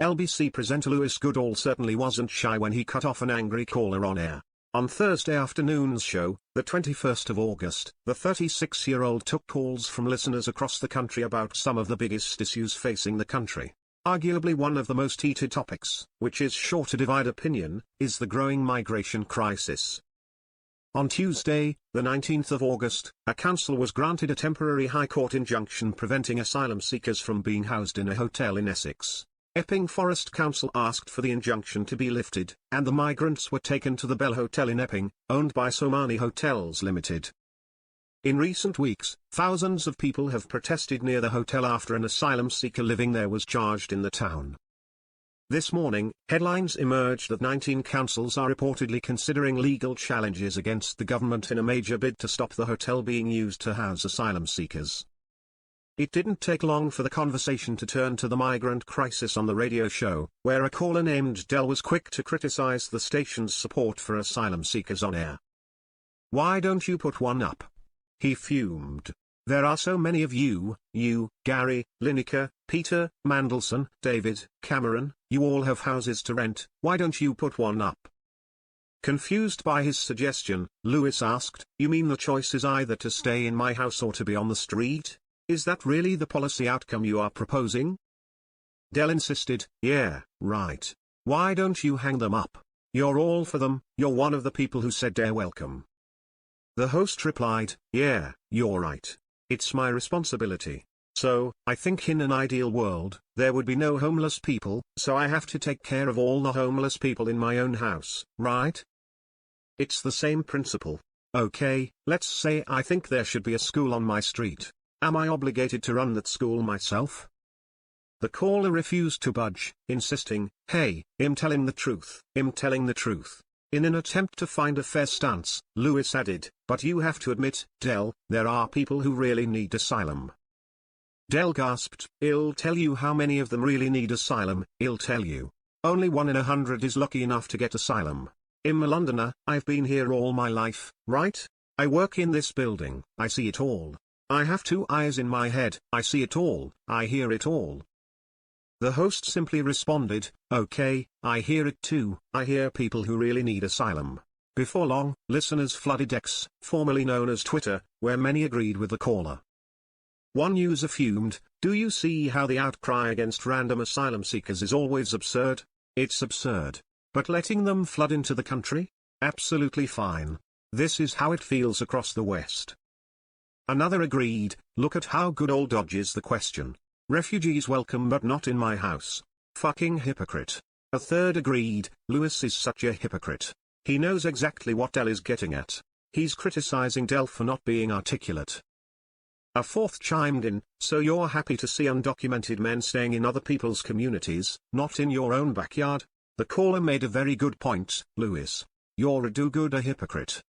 LBC presenter Lewis Goodall certainly wasn't shy when he cut off an angry caller on air. On Thursday afternoon's show, the 21st of August, the 36-year-old took calls from listeners across the country about some of the biggest issues facing the country. Arguably one of the most heated topics, which is sure to divide opinion, is the growing migration crisis. On Tuesday, the 19th of August, a council was granted a temporary High Court injunction preventing asylum seekers from being housed in a hotel in Essex. Epping Forest Council asked for the injunction to be lifted, and the migrants were taken to the Bell Hotel in Epping, owned by Somani Hotels Limited. In recent weeks, thousands of people have protested near the hotel after an asylum seeker living there was charged in the town. This morning, headlines emerged that 19 councils are reportedly considering legal challenges against the government in a major bid to stop the hotel being used to house asylum seekers. It didn't take long for the conversation to turn to the migrant crisis on the radio show, where a caller named Del was quick to criticize the station's support for asylum seekers on air. "Why don't you put one up?" he fumed. "There are so many of you, Gary, Lineker, Peter, Mandelson, David, Cameron, you all have houses to rent, why don't you put one up?" Confused by his suggestion, Lewis asked, "You mean the choice is either to stay in my house or to be on the street? Is that really the policy outcome you are proposing?" Del insisted, "Yeah, right. Why don't you hang them up? You're all for them, you're one of the people who said they're welcome." The host replied, "Yeah, you're right. It's my responsibility. So, I think in an ideal world, there would be no homeless people, so I have to take care of all the homeless people in my own house, right? It's the same principle. Okay, let's say I think there should be a school on my street. Am I obligated to run that school myself?" The caller refused to budge, insisting, "Hey, I'm telling the truth, I'm telling the truth." In an attempt to find a fair stance, Lewis added, "But you have to admit, Del, there are people who really need asylum." Del gasped, "I'll tell you how many of them really need asylum, I'll tell you. Only 1 in 100 is lucky enough to get asylum. I'm a Londoner, I've been here all my life, right? I work in this building, I see it all. I have 2 eyes in my head, I see it all, I hear it all." The host simply responded, "Okay, I hear it too, I hear people who really need asylum." Before long, listeners flooded X, formerly known as Twitter, where many agreed with the caller. One user fumed, "Do you see how the outcry against random asylum seekers is always absurd? It's absurd. But letting them flood into the country? Absolutely fine. This is how it feels across the West." Another agreed, "Look at how Goodall dodges the question. Refugees welcome but not in my house. Fucking hypocrite." A third agreed, "Lewis is such a hypocrite. He knows exactly what Del is getting at. He's criticizing Del for not being articulate." A fourth chimed in, "So you're happy to see undocumented men staying in other people's communities, not in your own backyard?" The caller made a very good point, "Lewis. You're a do-gooder hypocrite.